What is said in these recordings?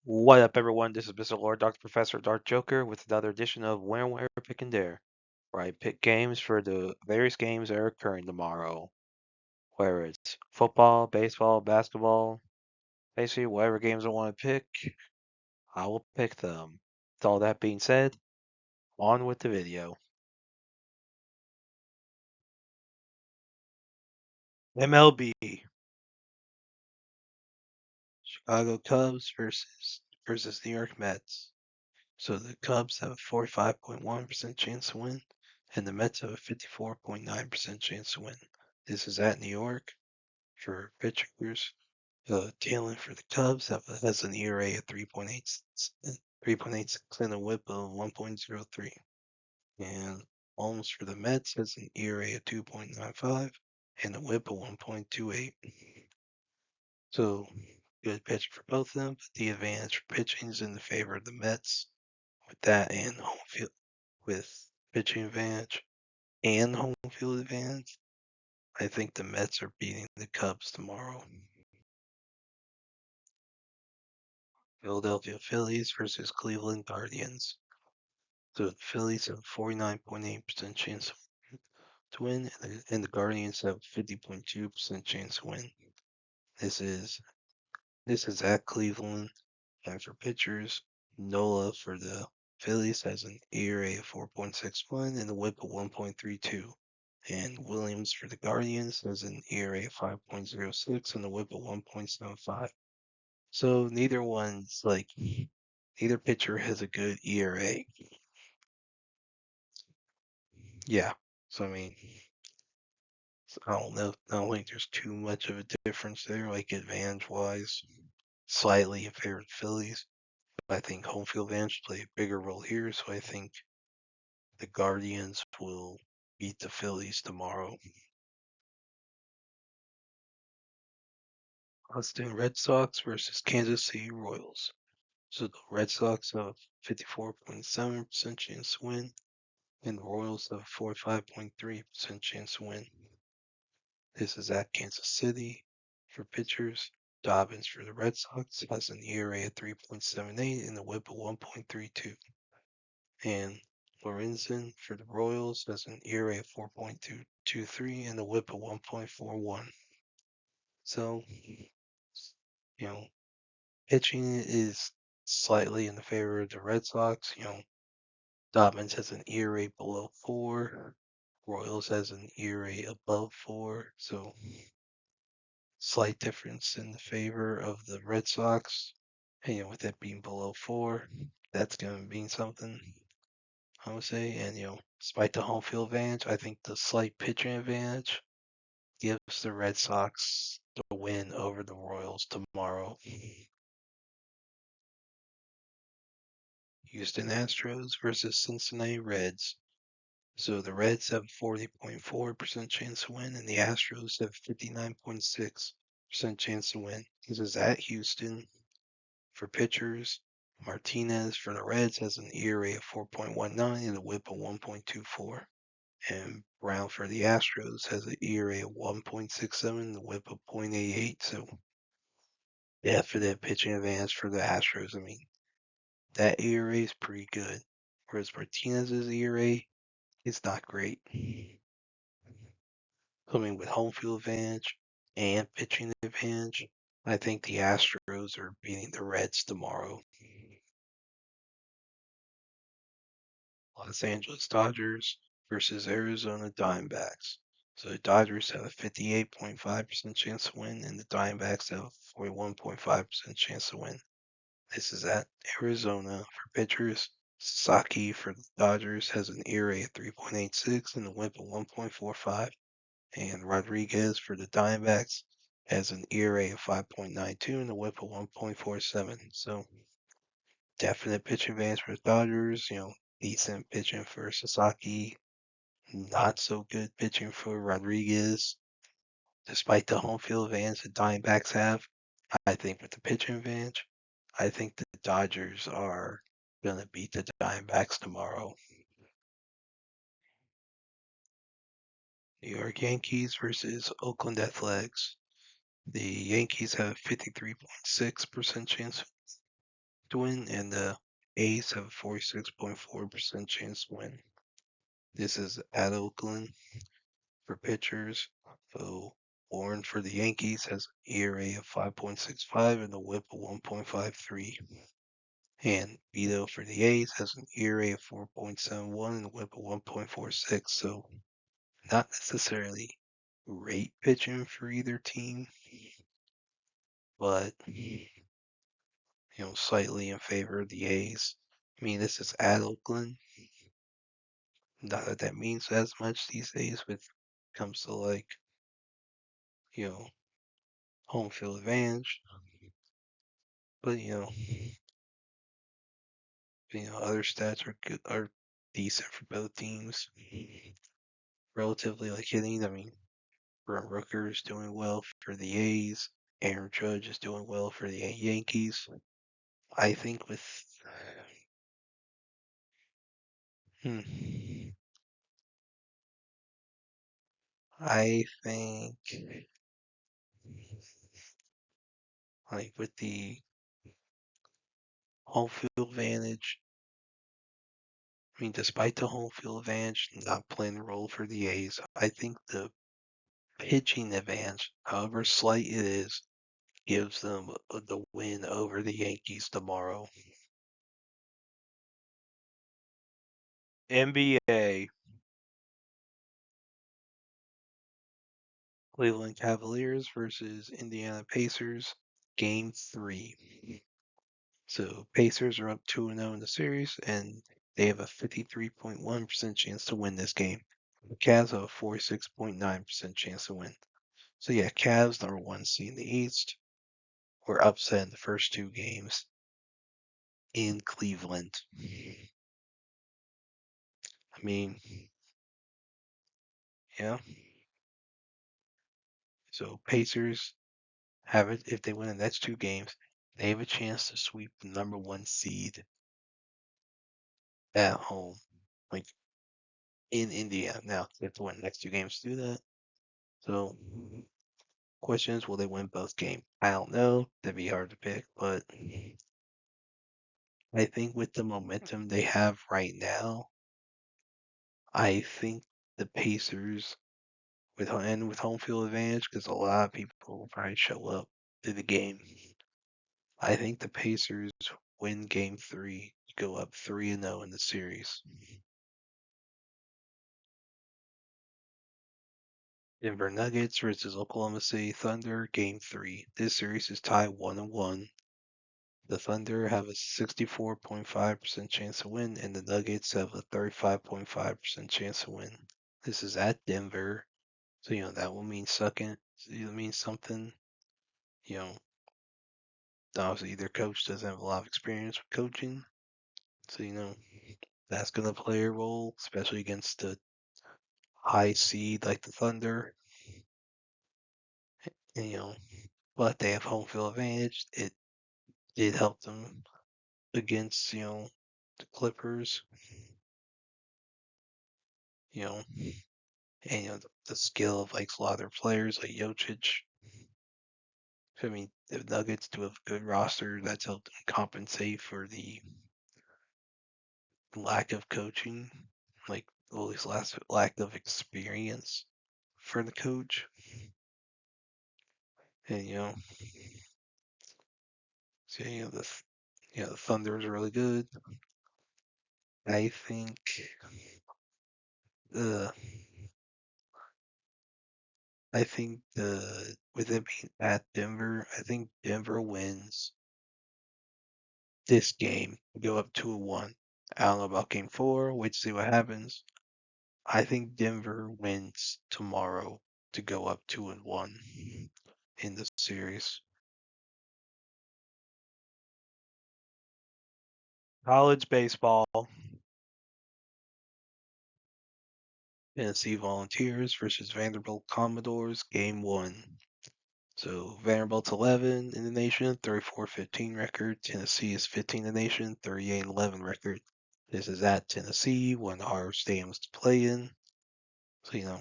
What up, everyone? This is Mr. Lord, Dr. Professor, Dark Joker, with another edition of Where, Pick, and Dare, where I pick games for the various games that are occurring tomorrow. Whether it's football, baseball, basketball, basically whatever games I want to pick, I will pick them. With all that being said, on with the video. MLB, Chicago Cubs versus New York Mets. So the Cubs have a 45.1% chance to win, and the Mets have a 54.9% chance to win. This is at New York. For pitchers, Talent for the Cubs has an ERA of 3.86 and a WHIP of 1.03. And Holmes for the Mets has an ERA of 2.95 and a WHIP of 1.28. So good pitch for both of them, but the advantage for pitching is in the favor of the Mets. With that and home field, with pitching advantage and home field advantage, I think the Mets are beating the Cubs tomorrow. Philadelphia Phillies versus Cleveland Guardians. So the Phillies have a 49.8% chance to win, and the Guardians have a 50.2% chance to win. This is at Cleveland, and for pitchers, Nola for the Phillies has an ERA of 4.61 and a WHIP of 1.32. And Williams for the Guardians has an ERA of 5.06 and a WHIP of 1.75. So neither pitcher has a good ERA. Yeah. So I mean, I don't know. I don't think there's too much of a difference there, like advantage wise, slightly in favor of the Phillies. But I think home field advantage play a bigger role here, so I think the Guardians will beat the Phillies tomorrow. Boston Red Sox versus Kansas City Royals. So the Red Sox have a 54.7% chance to win, and the Royals have a 45.3% chance to win. This is at Kansas City. For pitchers, Dobbins for the Red Sox has an ERA of 3.78 and a WHIP of 1.32. And Lorenzen for the Royals has an ERA of 4.223 and a WHIP of 1.41. So, pitching is slightly in the favor of the Red Sox. Dobbins has an ERA below 4. Royals has an ERA above 4. So, slight difference in the favor of the Red Sox. And, with it being below 4, that's going to mean something, I would say. And, despite the home field advantage, I think the slight pitching advantage gives the Red Sox the win over the Royals tomorrow. Houston Astros versus Cincinnati Reds. So the Reds have a 40.4% chance to win, and the Astros have 59.6% chance to win. This is at Houston. For pitchers, Martinez for the Reds has an ERA of 4.19 and a WHIP of 1.24. And Brown for the Astros has an ERA of 1.67 and a WHIP of 0.88. So definite pitching advantage for the Astros. I mean, that ERA is pretty good. Whereas Martinez's ERA is not great. Coming with home field advantage and pitching advantage, I think the Astros are beating the Reds tomorrow. Los Angeles Dodgers versus Arizona Diamondbacks. So the Dodgers have a 58.5% chance to win, and the Diamondbacks have a 41.5% chance to win. This is at Arizona. For pitchers, Sasaki for the Dodgers has an ERA of 3.86 and a WHIP of 1.45. And Rodriguez for the Diamondbacks has an ERA of 5.92 and a WHIP of 1.47. So definite pitch advantage for the Dodgers. Decent pitching for Sasaki. Not so good pitching for Rodriguez. Despite the home field advantage the Diamondbacks have, I think with the pitching advantage, I think the Dodgers are going to beat the Diamondbacks tomorrow. New York Yankees versus Oakland Athletics. The Yankees have a 53.6% chance to win, and the A's have a 46.4% chance to win. This is at Oakland for pitchers. So Warren for the Yankees has an ERA of 5.65 and a WHIP of 1.53. And Vito for the A's has an ERA of 4.71 and a WHIP of 1.46. So not necessarily great pitching for either team, but slightly in favor of the A's. I mean, this is at Oakland. Not that that means as much these days with comes to like, you know, home field advantage. But other stats are good, are decent for both teams. Relatively like hitting. I mean, Brent Rooker is doing well for the A's. Aaron Judge is doing well for the Yankees. I think with hmm, I think like with the home field advantage, I mean, despite the home field advantage not playing the role for the A's, I think the pitching advantage, however slight it is, gives them the win over the Yankees tomorrow. NBA. Cleveland Cavaliers versus Indiana Pacers, Game 3. So Pacers are up 2-0 in the series, and they have a 53.1% chance to win this game. The Cavs have a 46.9% chance to win. So yeah, Cavs number 1 seed in the East were upset in the first 2 games in Cleveland. I mean, yeah. So Pacers have it if they win the next 2 games, they have a chance to sweep the number 1 seed at home, like in India. Now they have to win the next 2 games to do that. So, question is, will they win both games? I don't know. That'd be hard to pick, but I think with the momentum they have right now, I think the Pacers with home field advantage, because a lot of people will probably show up to the game. I think the Pacers win Game 3, go up 3-0 in the series. Denver Nuggets versus Oklahoma City Thunder, Game 3. This series is tied 1-1. The Thunder have a 64.5% chance to win, and the Nuggets have a 35.5% chance to win. This is at Denver, so that will mean second. It means something. You know, Obviously their coach doesn't have a lot of experience with coaching, so that's gonna play a role, especially against the high seed like the Thunder. And, but they have home field advantage. It did help them against the Clippers. You know, and the skill of like a lot of their players like Jokic. I mean, the Nuggets do have a good roster that's helped them compensate for the lack of coaching, like all this last lack of experience for the coach. And so the Thunder is really good. I think the with it being at Denver, I think Denver wins this game, go up 2-1. I don't know about game 4. Wait to see what happens. I think Denver wins tomorrow to go up 2-1 in the series. College baseball. Tennessee Volunteers versus Vanderbilt Commodores, game 1. So Vanderbilt's 11 in the nation, 34-15 record. Tennessee is 15 in the nation, 38-11 record. This is at Tennessee, one of the hardest stadiums to play in. So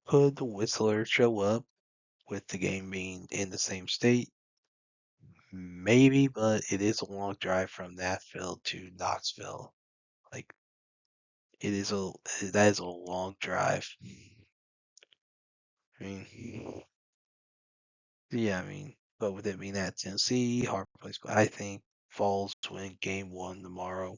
could the Whistler show up with the game being in the same state? Maybe, but it is a long drive from Nashville to Knoxville. Like it is a that is a long drive. I mean, yeah, I mean, but with it being at Tennessee, hard place. I think Falls win game one tomorrow.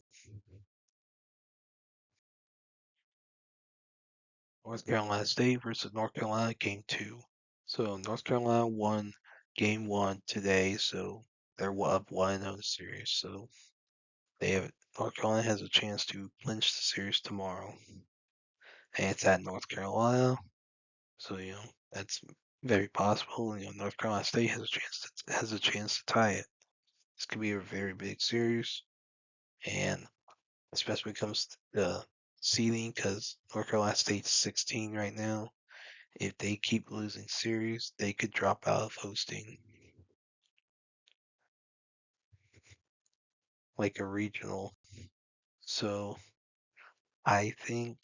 North Carolina State versus North Carolina game two. So North Carolina won game one today, so they're up 1-0 the series. So they have North Carolina has a chance to clinch the series tomorrow, and it's at North Carolina. So that's very possible. North Carolina State has a chance to tie it. This could be a very big series, and especially when it comes to the seeding, because North Carolina State's 16 right now. If they keep losing series, they could drop out of hosting like a regional. So I think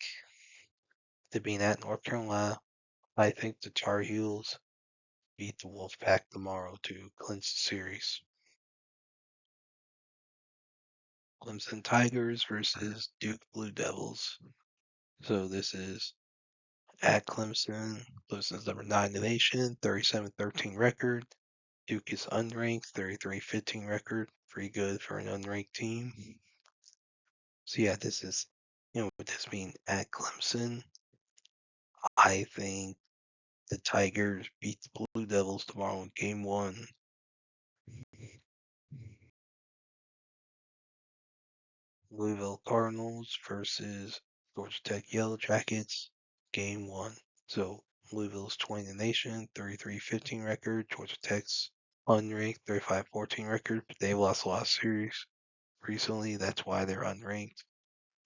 to being at North Carolina, I think the Tar Heels beat the Wolfpack tomorrow to clinch the series. Clemson Tigers versus Duke Blue Devils. So this is at Clemson. Clemson's number 9 in the nation, 37-13 record. Duke is unranked, 33-15 record. Pretty good for an unranked team. So yeah, this is, with this being at Clemson, I think the Tigers beat the Blue Devils tomorrow in game one. Louisville Cardinals versus Georgia Tech Yellow Jackets, game one. So Louisville's 20 in the nation, 33-15 record. Georgia Tech's unranked, 35-14 record, but they lost a lot of series recently. That's why they're unranked.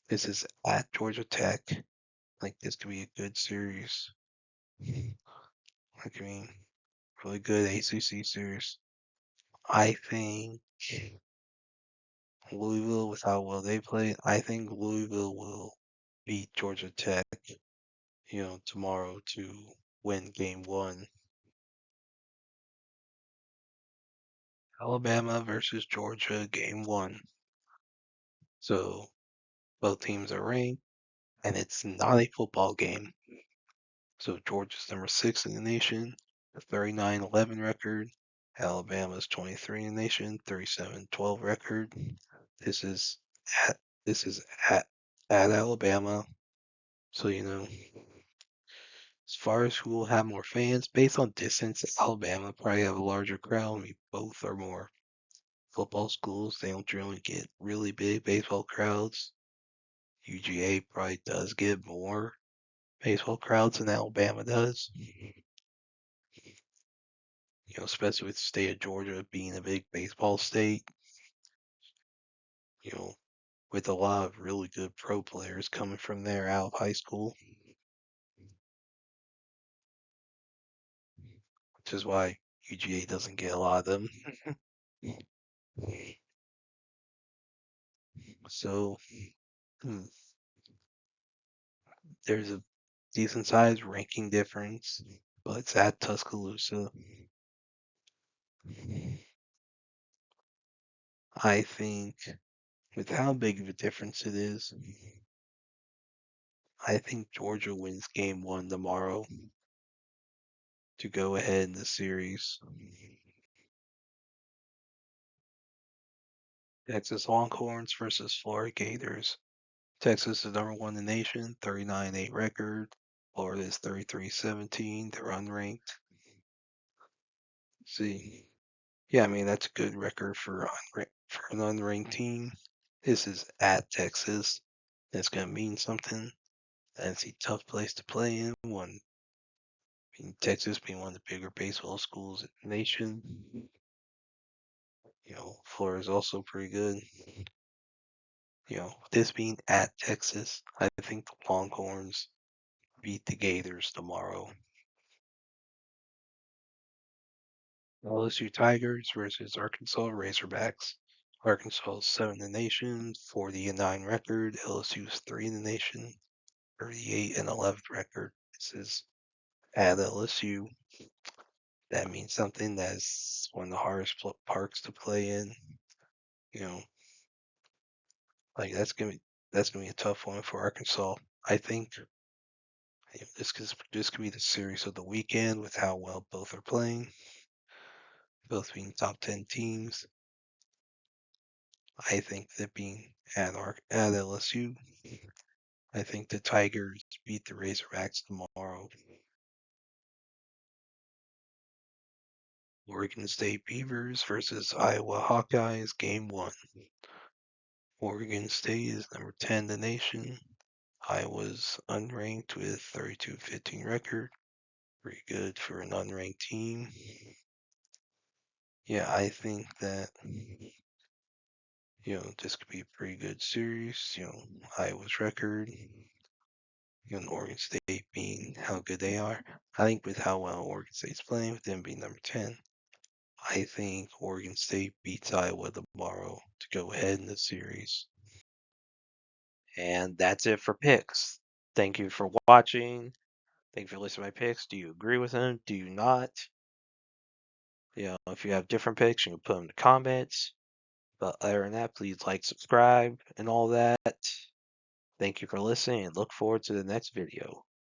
This is at Georgia Tech. Like this could be a good series. Like I mean, really good ACC series. I think Louisville, with how well they played, I think Louisville will beat Georgia Tech, tomorrow to win game one. Alabama versus Georgia, game one. So both teams are ranked, and it's not a football game. So Georgia's number 6 in the nation, a 39-11 record. Alabama's 23 in the nation, 37-12 record. This is at this is at Alabama. So as far as who will have more fans, based on distance, Alabama probably have a larger crowd. I mean, both are more football schools. They don't generally get really big baseball crowds. UGA probably does get more baseball crowds than Alabama does. Especially with the state of Georgia being a big baseball state. You know, with a lot of really good pro players coming from there out of high school, which is why UGA doesn't get a lot of them. So hmm, there's a decent sized ranking difference, but it's at Tuscaloosa. I think with how big of a difference it is, I think Georgia wins game one tomorrow to go ahead in the series. Texas Longhorns versus Florida Gators. Texas is number 1 in the nation, 39-8 record. Florida is 33-17. They're unranked. See, yeah, I mean that's a good record for an unranked team. This is at Texas. That's gonna mean something. That's a tough place to play in. Texas being one of the bigger baseball schools in the nation. Florida's also pretty good. This being at Texas, I think the Longhorns beat the Gators tomorrow. LSU Tigers versus Arkansas Razorbacks. Arkansas is 7 in the nation, 40-9 record. LSU's 3 in the nation, 38-11 record. This is at LSU. that means something. That's one of the hardest parks to play in. You know, like that's gonna be a tough one for Arkansas. I think this could be the series of the weekend with how well both are playing, both being top 10 teams. I think that being at LSU, I think the Tigers beat the Razorbacks tomorrow. Oregon State Beavers versus Iowa Hawkeyes, game one. Oregon State is number 10 in the nation. Iowa's unranked with 32-15 record. Pretty good for an unranked team. Yeah, I think that this could be a pretty good series. Iowa's record, Oregon State being how good they are. I think with how well Oregon State's playing, with them being number 10, I think Oregon State beats Iowa tomorrow to go ahead in the series. And that's it for picks. Thank you for watching. Thank you for listening to my picks. Do you agree with them? Do you not? If you have different picks, you can put them in the comments. But other than that, please like, subscribe, and all that. Thank you for listening, and look forward to the next video.